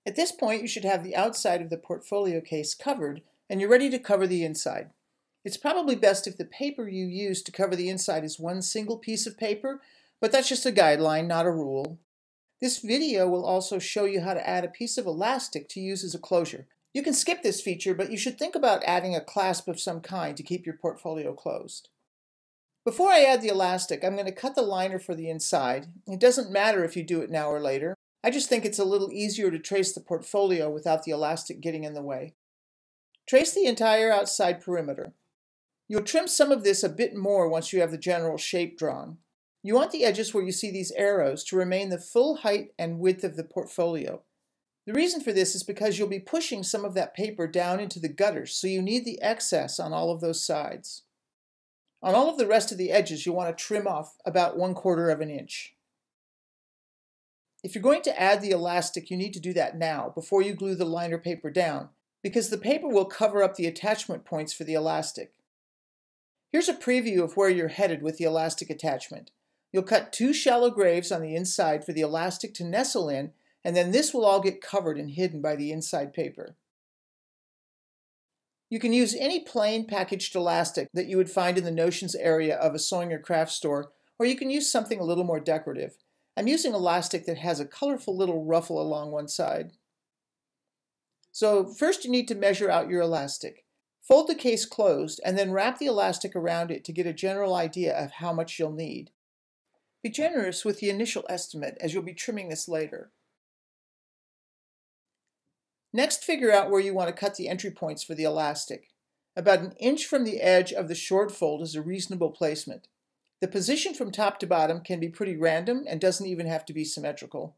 At this point, you should have the outside of the portfolio case covered, and you're ready to cover the inside. It's probably best if the paper you use to cover the inside is one single piece of paper, but that's just a guideline, not a rule. This video will also show you how to add a piece of elastic to use as a closure. You can skip this feature, but you should think about adding a clasp of some kind to keep your portfolio closed. Before I add the elastic, I'm going to cut the liner for the inside. It doesn't matter if you do it now or later. I just think it's a little easier to trace the portfolio without the elastic getting in the way. Trace the entire outside perimeter. You'll trim some of this a bit more once you have the general shape drawn. You want the edges where you see these arrows to remain the full height and width of the portfolio. The reason for this is because you'll be pushing some of that paper down into the gutters, so you need the excess on all of those sides. On all of the rest of the edges, you'll want to trim off about 1/4 of an inch. If you're going to add the elastic, you need to do that now, before you glue the liner paper down, because the paper will cover up the attachment points for the elastic. Here's a preview of where you're headed with the elastic attachment. You'll cut 2 shallow graves on the inside for the elastic to nestle in, and then this will all get covered and hidden by the inside paper. You can use any plain packaged elastic that you would find in the notions area of a sewing or craft store, or you can use something a little more decorative. I'm using elastic that has a colorful little ruffle along one side. So first you need to measure out your elastic. Fold the case closed and then wrap the elastic around it to get a general idea of how much you'll need. Be generous with the initial estimate as you'll be trimming this later. Next, figure out where you want to cut the entry points for the elastic. About 1 inch from the edge of the short fold is a reasonable placement. The position from top to bottom can be pretty random and doesn't even have to be symmetrical.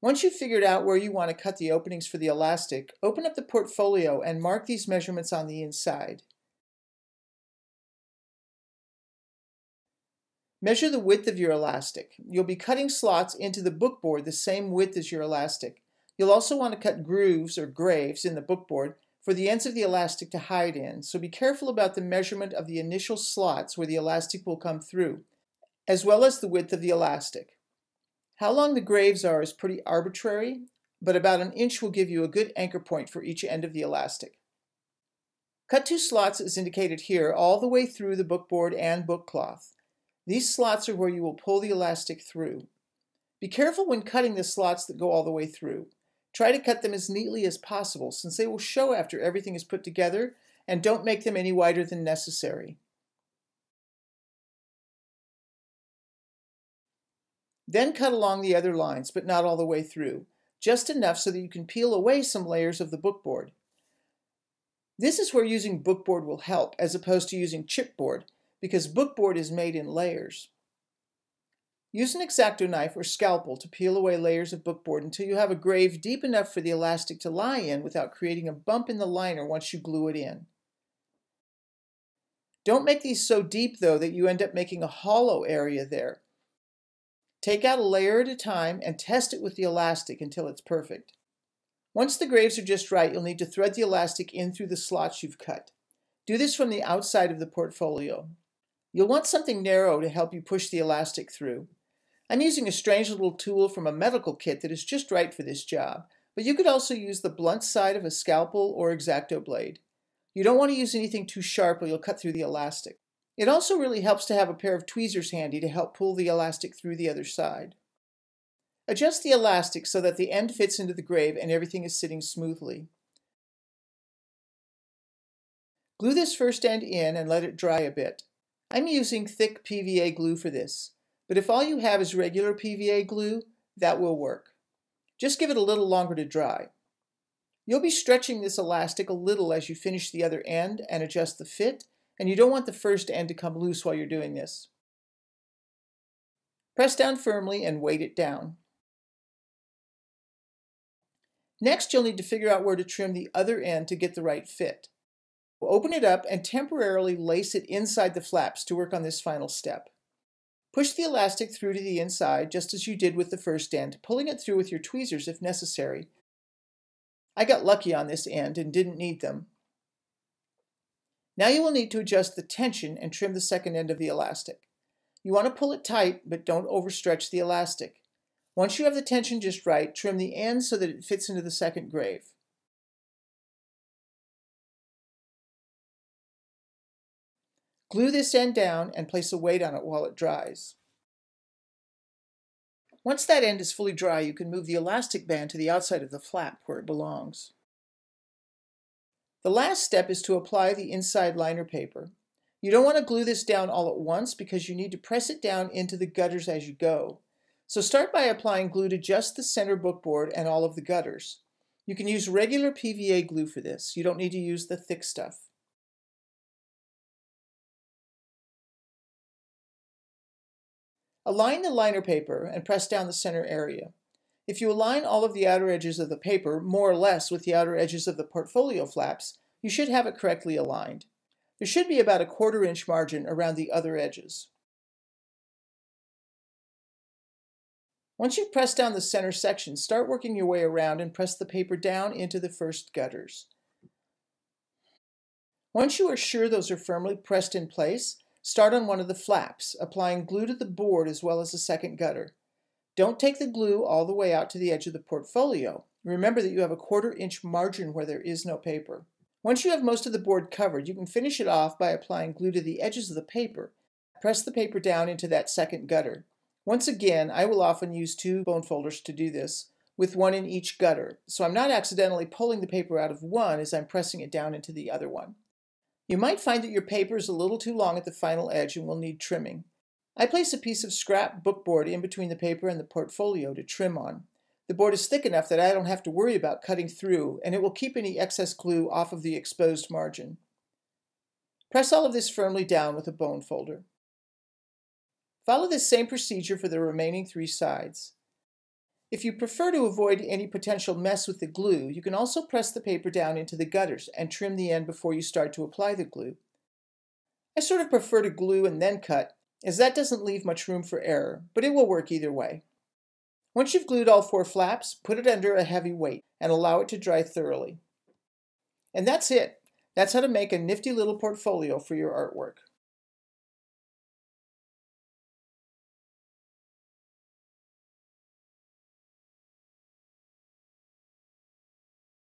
Once you've figured out where you want to cut the openings for the elastic, open up the portfolio and mark these measurements on the inside. Measure the width of your elastic. You'll be cutting slots into the bookboard the same width as your elastic. You'll also want to cut grooves or graves in the bookboard for the ends of the elastic to hide in, so be careful about the measurement of the initial slots where the elastic will come through, as well as the width of the elastic. How long the graves are is pretty arbitrary, but about 1 inch will give you a good anchor point for each end of the elastic. Cut 2 slots as indicated here all the way through the bookboard and book cloth. These slots are where you will pull the elastic through. Be careful when cutting the slots that go all the way through. Try to cut them as neatly as possible since they will show after everything is put together, and don't make them any wider than necessary. Then cut along the other lines, but not all the way through, just enough so that you can peel away some layers of the bookboard. This is where using bookboard will help, as opposed to using chipboard, because bookboard is made in layers. Use an X-acto knife or scalpel to peel away layers of bookboard until you have a grave deep enough for the elastic to lie in without creating a bump in the liner once you glue it in. Don't make these so deep, though, that you end up making a hollow area there. Take out a layer at a time and test it with the elastic until it's perfect. Once the graves are just right, you'll need to thread the elastic in through the slots you've cut. Do this from the outside of the portfolio. You'll want something narrow to help you push the elastic through. I'm using a strange little tool from a medical kit that is just right for this job, but you could also use the blunt side of a scalpel or X-acto blade. You don't want to use anything too sharp or you'll cut through the elastic. It also really helps to have a pair of tweezers handy to help pull the elastic through the other side. Adjust the elastic so that the end fits into the grave and everything is sitting smoothly. Glue this first end in and let it dry a bit. I'm using thick PVA glue for this, but if all you have is regular PVA glue, that will work. Just give it a little longer to dry. You'll be stretching this elastic a little as you finish the other end and adjust the fit, and you don't want the first end to come loose while you're doing this. Press down firmly and weight it down. Next, you'll need to figure out where to trim the other end to get the right fit. We'll open it up and temporarily lace it inside the flaps to work on this final step. Push the elastic through to the inside just as you did with the first end, pulling it through with your tweezers if necessary. I got lucky on this end and didn't need them. Now you will need to adjust the tension and trim the second end of the elastic. You want to pull it tight, but don't overstretch the elastic. Once you have the tension just right, trim the end so that it fits into the second grave. Glue this end down and place a weight on it while it dries. Once that end is fully dry, you can move the elastic band to the outside of the flap where it belongs. The last step is to apply the inside liner paper. You don't want to glue this down all at once because you need to press it down into the gutters as you go. So start by applying glue to just the center bookboard and all of the gutters. You can use regular PVA glue for this. You don't need to use the thick stuff. Align the liner paper and press down the center area. If you align all of the outer edges of the paper more or less with the outer edges of the portfolio flaps, you should have it correctly aligned. There should be about a 1/4 inch margin around the other edges. Once you've pressed down the center section, start working your way around and press the paper down into the first gutters. Once you are sure those are firmly pressed in place, start on one of the flaps, applying glue to the board as well as the second gutter. Don't take the glue all the way out to the edge of the portfolio. Remember that you have a 1/4 inch margin where there is no paper. Once you have most of the board covered, you can finish it off by applying glue to the edges of the paper. Press the paper down into that second gutter. Once again, I will often use 2 bone folders to do this, with 1 in each gutter, so I'm not accidentally pulling the paper out of one as I'm pressing it down into the other one. You might find that your paper is a little too long at the final edge and will need trimming. I place a piece of scrap bookboard in between the paper and the portfolio to trim on. The board is thick enough that I don't have to worry about cutting through, and it will keep any excess glue off of the exposed margin. Press all of this firmly down with a bone folder. Follow this same procedure for the remaining 3 sides. If you prefer to avoid any potential mess with the glue, you can also press the paper down into the gutters and trim the end before you start to apply the glue. I sort of prefer to glue and then cut, as that doesn't leave much room for error, but it will work either way. Once you've glued all 4 flaps, put it under a heavy weight and allow it to dry thoroughly. And that's it. That's how to make a nifty little portfolio for your artwork.